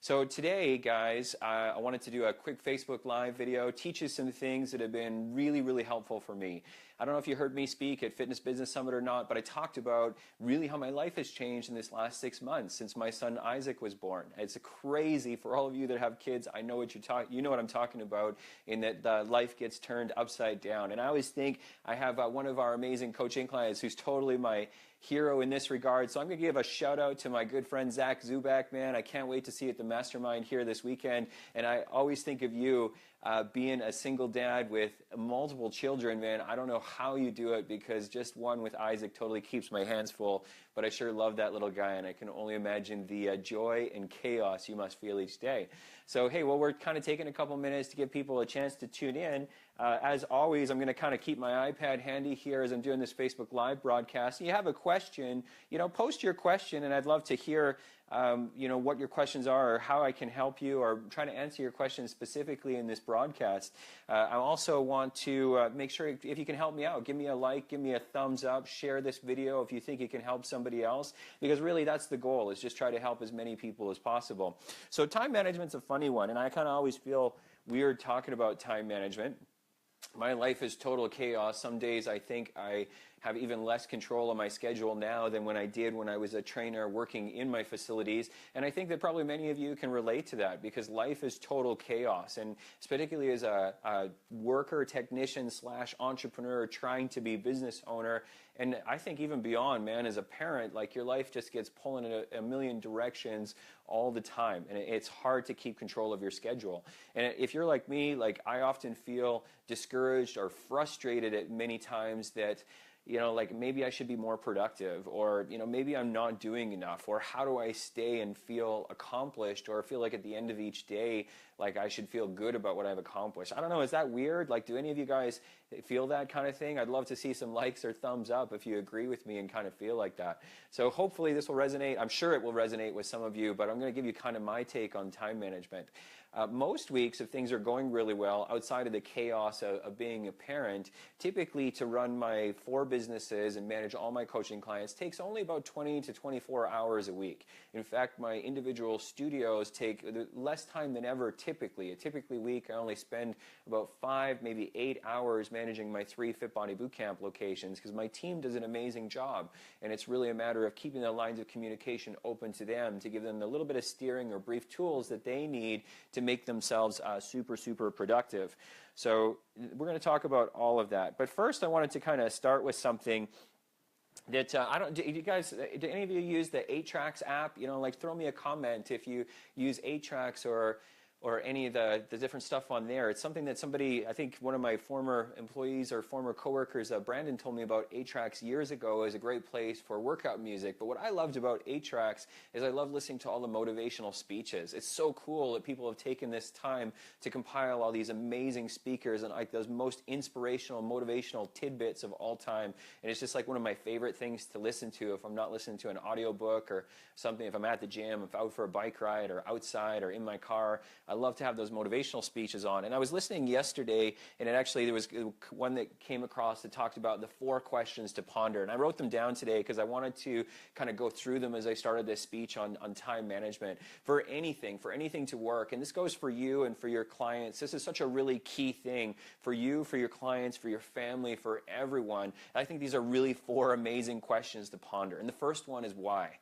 So today, guys, I wanted to do a quick Facebook Live video, teach you some things that have been really, really helpful for me. I don't know if you heard me speak at Fitness Business Summit or not, but I talked about really how my life has changed in this last 6 months since my son Isaac was born. It's crazy for all of you that have kids. I know what you know what I'm talking about, in that life gets turned upside down. And I always think I have one of our amazing coaching clients who's totally my hero in this regard. So I'm going to give a shout out to my good friend Zach Zubak, man. I can't wait to see you at the Mastermind here this weekend. And I always think of you being a single dad with multiple children, man. I don't know how you do it, because just one with Isaac totally keeps my hands full. But I sure love that little guy, and I can only imagine the joy and chaos you must feel each day. So, hey, well, we're kind of taking a couple minutes to give people a chance to tune in. As always, I'm going to kind of keep my iPad handy here as I'm doing this Facebook Live broadcast. If you have a question, post your question, and I'd love to hear what your questions are, or how I can help you, or try to answer your questions specifically in this broadcast. I also want to make sure, if you can help me out, give me a like, give me a thumbs up, share this video if you think it can help somebody else, because really that's the goal, is just try to help as many people as possible. So time management's a funny one, and I kind of always feel weird talking about time management. My life is total chaos. Some days I think I have even less control of my schedule now than when I did when I was a trainer working in my facilities. And I think that probably many of you can relate to that, because life is total chaos. And particularly as a worker, technician / entrepreneur trying to be business owner, and I think even beyond, man, as a parent, like, your life just gets pulling in a million directions all the time. And it's hard to keep control of your schedule. And if you're like me, like, I often feel discouraged or frustrated at many times that, like, maybe I should be more productive, or, maybe I'm not doing enough, or how do I stay and feel accomplished, or feel like at the end of each day, like, I should feel good about what I've accomplished. I don't know, is that weird? Like, do any of you guys feel that kind of thing? I'd love to see some likes or thumbs up if you agree with me and kind of feel like that. So hopefully this will resonate. I'm sure it will resonate with some of you, but I'm going to give you kind of my take on time management. Most weeks, if things are going really well, outside of the chaos of being a parent, typically to run my 4 businesses and manage all my coaching clients takes only about 20 to 24 hours a week. In fact, my individual studios take less time than ever typically. A typically week, I only spend about 5, maybe 8 hours managing my 3 Fit Body Bootcamp locations, because my team does an amazing job. And it's really a matter of keeping the lines of communication open to them, to give them a little bit of steering or brief tools that they need to make themselves super, super productive. So we're going to talk about all of that. But first, I wanted to kind of start with something that do any of you use the 8Tracks app? Like, throw me a comment if you use 8Tracks or any of the different stuff on there. It's something that somebody, I think one of my former employees or former coworkers, Brandon, told me about 8Tracks years ago as a great place for workout music. But what I loved about 8Tracks is I love listening to all the motivational speeches. It's so cool that people have taken this time to compile all these amazing speakers and like those most inspirational, motivational tidbits of all time. And it's just like one of my favorite things to listen to if I'm not listening to an audiobook or something, if I'm at the gym, if I'm out for a bike ride or outside or in my car. I love to have those motivational speeches on. And I was listening yesterday, and there was one that came across that talked about the 4 questions to ponder. And I wrote them down today because I wanted to kind of go through them as I started this speech on time management. For anything to work, and this goes for you and for your clients, this is such a really key thing for you, for your clients, for your family, for everyone. I think these are really 4 amazing questions to ponder. And the first one is why.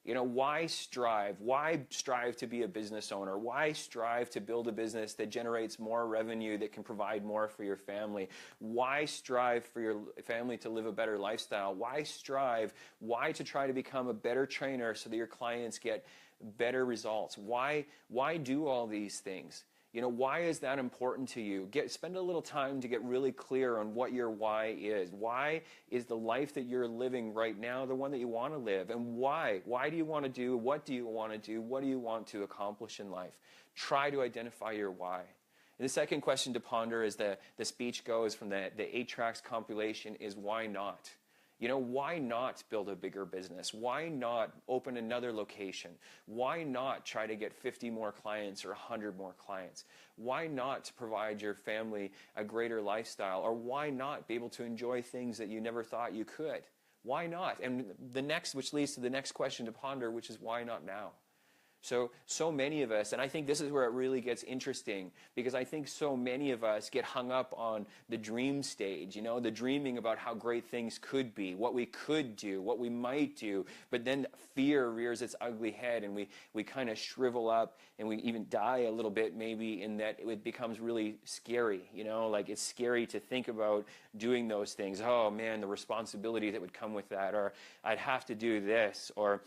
Why strive? Why strive to be a business owner? Why strive to build a business that generates more revenue, that can provide more for your family? Why strive for your family to live a better lifestyle? Why strive? Why to try to become a better trainer so that your clients get better results? Why do all these things? Why is that important to you? Spend a little time to get really clear on what your why is. Why is the life that you're living right now the one that you want to live? And why? Why do you want to do? What do you want to do? What do you want to accomplish in life? Try to identify your why. And the second question to ponder, as the speech goes from the 8Tracks compilation, is why not? Why not build a bigger business? Why not open another location? Why not try to get 50 more clients or 100 more clients? Why not provide your family a greater lifestyle? Or why not be able to enjoy things that you never thought you could? Why not? And which leads to the next question to ponder, which is why not now? So many of us, and I think this is where it really gets interesting, because I think so many of us get hung up on the dream stage, the dreaming about how great things could be, what we could do, what we might do, but then fear rears its ugly head, and we kind of shrivel up, and we even die a little bit maybe, in that it becomes really scary, like it's scary to think about doing those things. Oh man, the responsibility that would come with that, or I'd have to do this, or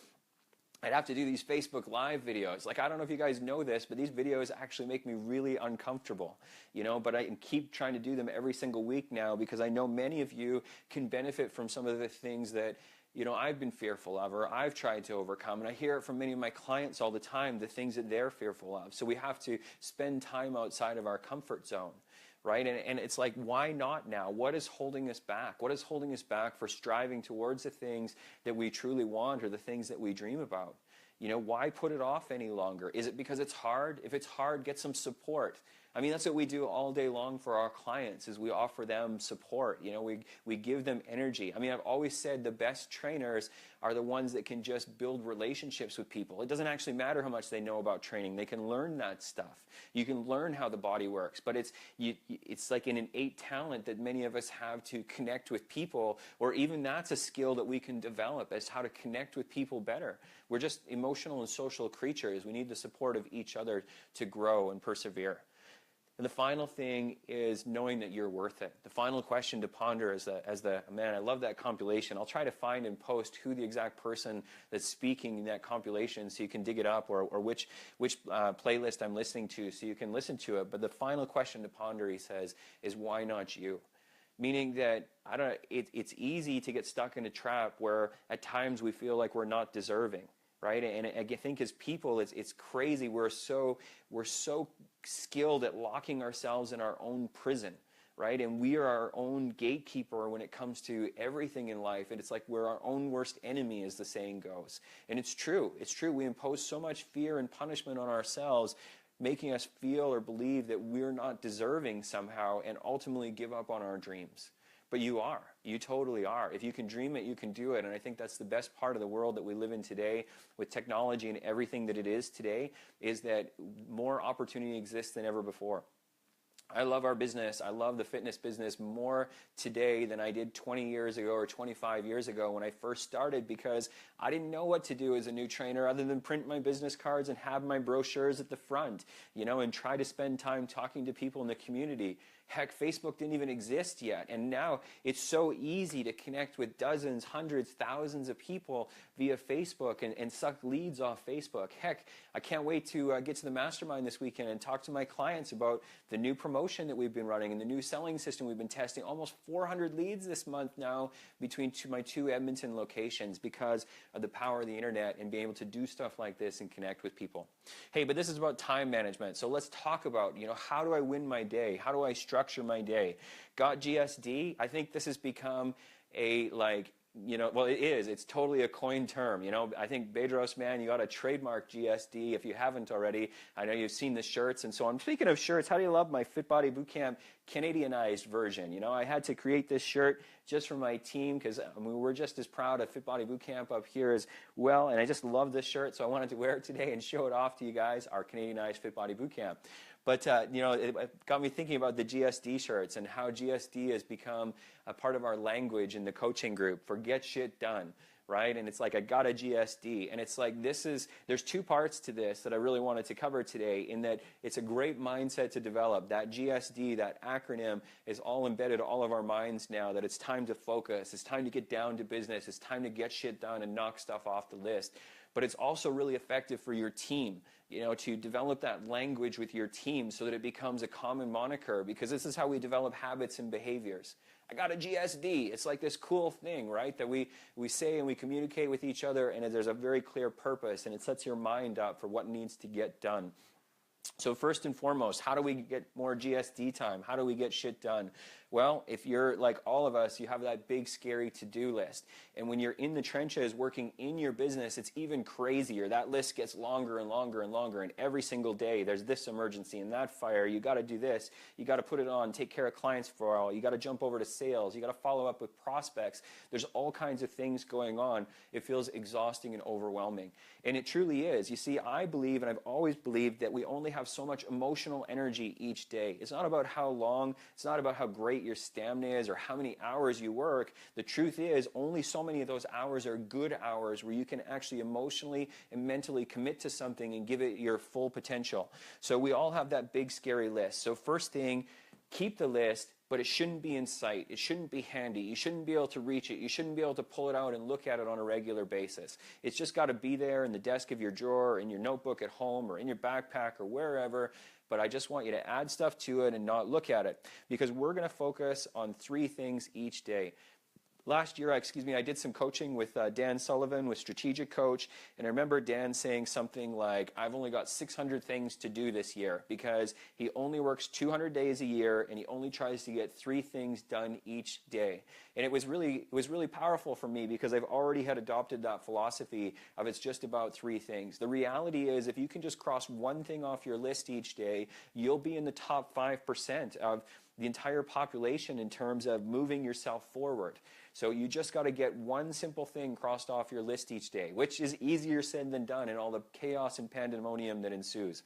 I'd have to do these Facebook Live videos. Like, I don't know if you guys know this, but these videos actually make me really uncomfortable, but I keep trying to do them every single week now, because I know many of you can benefit from some of the things that, I've been fearful of, or I've tried to overcome. And I hear it from many of my clients all the time, the things that they're fearful of. So we have to spend time outside of our comfort zone. Right? And it's like, why not now? What is holding us back? What is holding us back for striving towards the things that we truly want, or the things that we dream about? Why put it off any longer? Is it because it's hard? If it's hard, get some support. I mean, that's what we do all day long for our clients, is we offer them support. We give them energy. I mean, I've always said the best trainers are the ones that can just build relationships with people. It doesn't actually matter how much they know about training. They can learn that stuff. You can learn how the body works, but it's like an innate talent that many of us have to connect with people, or even that's a skill that we can develop, as how to connect with people better. We're just emotional and social creatures. We need the support of each other to grow and persevere. And the final thing is knowing that you're worth it. The final question to ponder man, I love that compilation. I'll try to find and post who the exact person that's speaking in that compilation, so you can dig it up, or which playlist I'm listening to, so you can listen to it. But the final question to ponder, he says, is why not you? Meaning that, it's easy to get stuck in a trap where at times we feel like we're not deserving. Right? And I think as people, it's crazy. We're so skilled at locking ourselves in our own prison, right? And we are our own gatekeeper when it comes to everything in life. And it's like we're our own worst enemy, as the saying goes. And it's true. It's true. We impose so much fear and punishment on ourselves, making us feel or believe that we're not deserving somehow, and ultimately give up on our dreams. But you are. You totally are. If you can dream it, you can do it. And I think that's the best part of the world that we live in today, with technology and everything that it is today, is that more opportunity exists than ever before. I love our business. I love the fitness business more today than I did 20 years ago or 25 years ago when I first started, because I didn't know what to do as a new trainer other than print my business cards and have my brochures at the front, and try to spend time talking to people in the community. Heck, Facebook didn't even exist yet. And now it's so easy to connect with dozens, hundreds, thousands of people via Facebook and suck leads off Facebook. Heck, I can't wait to get to the mastermind this weekend and talk to my clients about the new promotion that we've been running and the new selling system we've been testing. Almost 400 leads this month now between my two Edmonton locations, because of the power of the internet and being able to do stuff like this and connect with people. Hey, but this is about time management. So let's talk about, how do I win my day? How do I structure my day? Got GSD? I think this has become well, it is. It's totally a coined term. I think, Bedros, man, you got to trademark GSD if you haven't already. I know you've seen the shirts and so on. Speaking of shirts, how do you love my Fit Body Bootcamp Canadianized version? I had to create this shirt just for my team, because we're just as proud of Fit Body Bootcamp up here as well. And I just love this shirt, so I wanted to wear it today and show it off to you guys, our Canadianized Fit Body Bootcamp. But, it got me thinking about the GSD shirts and how GSD has become a part of our language in the coaching group for get shit done, right? And it's like, I got a GSD. And it's like, there's two parts to this that I really wanted to cover today, in that it's a great mindset to develop. That GSD, that acronym, is all embedded all of our minds now, that it's time to focus. It's time to get down to business. It's time to get shit done and knock stuff off the list. But it's also really effective for your team, to develop that language with your team so that it becomes a common moniker, because this is how we develop habits and behaviors. I got a GSD. It's like this cool thing, right, that we say and we communicate with each other, and there's a very clear purpose, and it sets your mind up for what needs to get done. So first and foremost, how do we get more GSD time? How do we get shit done? Well, if you're like all of us, you have that big, scary to-do list. And when you're in the trenches working in your business, it's even crazier. That list gets longer and longer and longer. And every single day, there's this emergency and that fire. You got to do this. You got to put it on, take care of clients for all. You got to jump over to sales. You got to follow up with prospects. There's all kinds of things going on. It feels exhausting and overwhelming. And it truly is. You see, I believe, and I've always believed, that we only have so much emotional energy each day. It's not about how long, it's not about how great your stamina is or how many hours you work. The truth is, only so many of those hours are good hours where you can actually emotionally and mentally commit to something and give it your full potential. So we all have that big, scary list. So first thing, keep the list, but it shouldn't be in sight. It shouldn't be handy. You shouldn't be able to reach it. You shouldn't be able to pull it out and look at it on a regular basis. It's just got to be there in the desk of your drawer, or in your notebook at home, or in your backpack, or wherever. But I just want you to add stuff to it and not look at it, because we're going to focus on 3 things each day. Last year, I did some coaching with Dan Sullivan with Strategic Coach, and I remember Dan saying something like, I've only got 600 things to do this year, because he only works 200 days a year and he only tries to get 3 things done each day. And it was really powerful for me, because I've already had adopted that philosophy of it's just about 3 things. The reality is, if you can just cross 1 thing off your list each day, you'll be in the top 5% of the entire population in terms of moving yourself forward. So you just got to get 1 simple thing crossed off your list each day, which is easier said than done in all the chaos and pandemonium that ensues.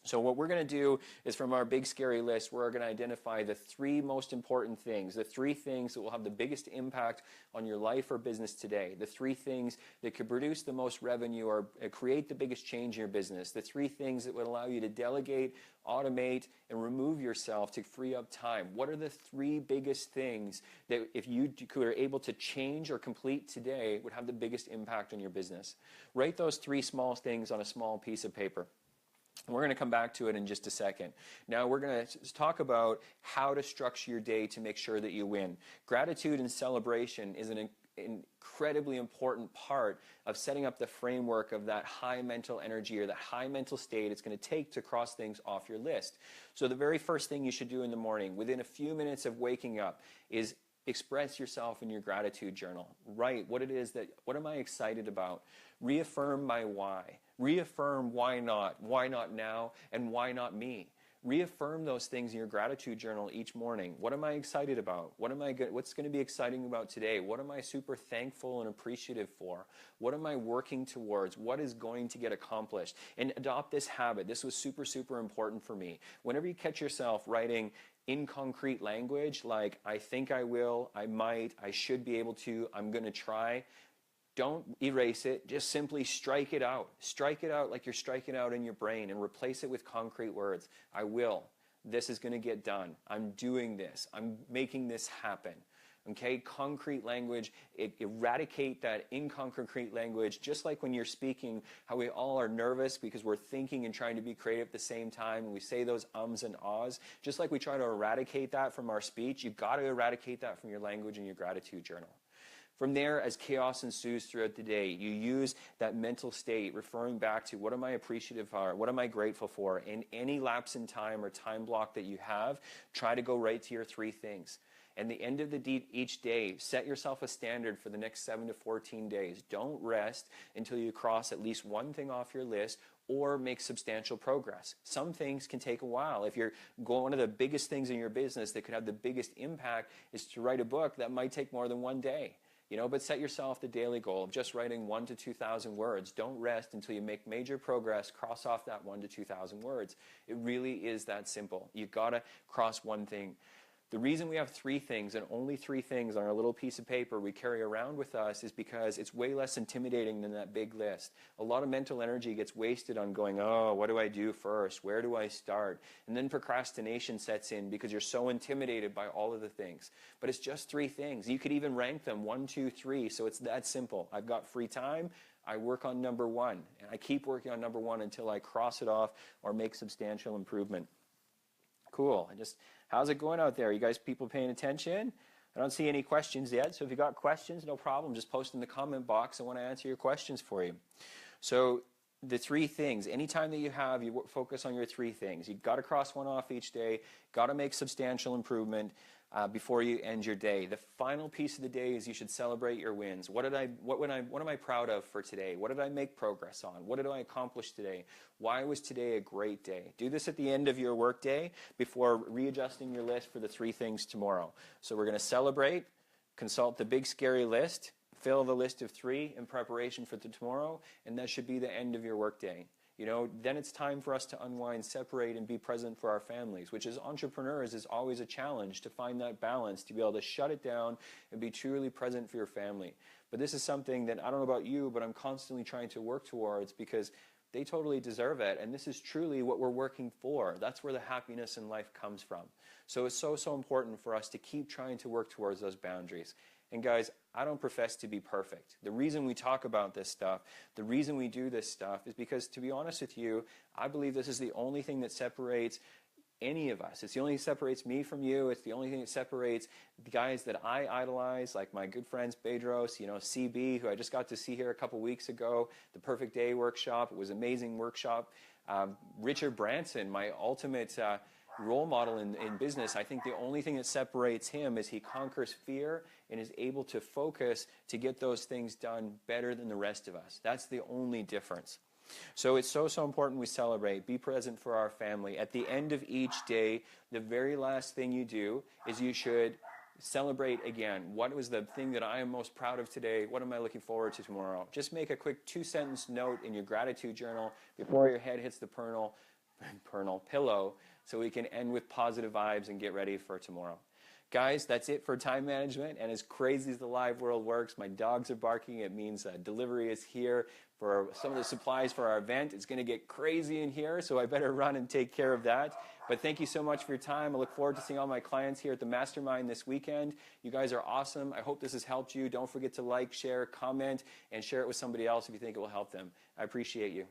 So what we're going to do is, from our big scary list, we're going to identify the 3 most important things, the 3 things that will have the biggest impact on your life or business today, the 3 things that could produce the most revenue or create the biggest change in your business, the 3 things that would allow you to delegate, automate, and remove yourself to free up time. What are the 3 biggest things that, if you were able to change or complete today, would have the biggest impact on your business? Write those 3 small things on a small piece of paper. We're going to come back to it in just a second. Now we're going to talk about how to structure your day to make sure that you win. Gratitude and celebration is an incredibly important part of setting up the framework of that high mental energy or that high mental state it's going to take to cross things off your list. So the very first thing you should do in the morning, within a few minutes of waking up, is express yourself in your gratitude journal. Write what am I excited about? Reaffirm my why. Reaffirm why not now, and why not me. Reaffirm those things in your gratitude journal each morning. What am I excited about? What's going to be exciting about today? What am I super thankful and appreciative for? What am I working towards? What is going to get accomplished? And adopt this habit. This was super, super important for me. Whenever you catch yourself writing in concrete language, like I think I will, I might, I should be able to, I'm going to try, don't erase it. Just simply strike it out. Strike it out like you're striking out in your brain, and replace it with concrete words. I will. This is going to get done. I'm doing this. I'm making this happen. Okay? Concrete language, eradicate that inconcrete language, just like when you're speaking, how we all are nervous because we're thinking and trying to be creative at the same time, and we say those ums and ahs. Just like we try to eradicate that from our speech, you've got to eradicate that from your language and your gratitude journal. From there, as chaos ensues throughout the day, you use that mental state, referring back to what am I appreciative for, what am I grateful for. In any lapse in time or time block that you have, try to go right to your 3 things. And the end of each day, set yourself a standard for the next 7 to 14 days. Don't rest until you cross at least 1 thing off your list or make substantial progress. Some things can take a while. If you're going, one of the biggest things in your business that could have the biggest impact is to write a book, that might take more than 1 day. But set yourself the daily goal of just writing 1,000 to 2,000 words. Don't rest until you make major progress. Cross off that 1,000 to 2,000 words. It really is that simple. You've got to cross 1 thing. The reason we have 3 things, and only 3 things on our little piece of paper we carry around with us, is because it's way less intimidating than that big list. A lot of mental energy gets wasted on going, oh, what do I do first? Where do I start? And then procrastination sets in because you're so intimidated by all of the things. But it's just 3 things. You could even rank them 1, 2, 3, so it's that simple. I've got free time. I work on number 1, and I keep working on number 1 until I cross it off or make substantial improvement. Cool. How's it going out there? You guys, people paying attention? I don't see any questions yet, so if you got questions, no problem. Just post in the comment box. I want to answer your questions for you. So the three things. Anytime that you have, you focus on your three things. You've got to cross one off each day, got to make substantial improvement before you end your day. The final piece of the day is you should celebrate your wins. What am I proud of for today? What did I make progress on? What did I accomplish today? Why was today a great day? Do this at the end of your work day before readjusting your list for the three things tomorrow. So we're going to celebrate, consult the big scary list, fill the list of three in preparation for tomorrow, and that should be the end of your workday. You know, then it's time for us to unwind, separate, and be present for our families, which as entrepreneurs is always a challenge to find that balance, to be able to shut it down and be truly present for your family. But this is something that I don't know about you, but I'm constantly trying to work towards because they totally deserve it, and this is truly what we're working for. That's where the happiness in life comes from. So it's so important for us to keep trying to work towards those boundaries. And guys, I don't profess to be perfect. The reason we talk about this stuff, the reason we do this stuff is because, to be honest with you, I believe this is the only thing that separates any of us. It's the only thing that separates me from you. It's the only thing that separates the guys that I idolize, like my good friends Bedros, you know, CB, who I just got to see here a couple weeks ago, the Perfect Day workshop. It was an amazing workshop. Richard Branson, my ultimate role model in business. I think the only thing that separates him is he conquers fear and is able to focus to get those things done better than the rest of us. That's the only difference. So it's so important we celebrate, be present for our family. At the end of each day, the very last thing you do is you should celebrate again. What was the thing that I am most proud of today? What am I looking forward to tomorrow? Just make a quick 2-sentence note in your gratitude journal before your head hits the pillow, so we can end with positive vibes and get ready for tomorrow. Guys, that's it for time management, and as crazy as the live world works, my dogs are barking. It means delivery is here for some of the supplies for our event. It's going to get crazy in here, so I better run and take care of that. But thank you so much for your time. I look forward to seeing all my clients here at the Mastermind this weekend. You guys are awesome. I hope this has helped you. Don't forget to like, share, comment, and share it with somebody else if you think it will help them. I appreciate you.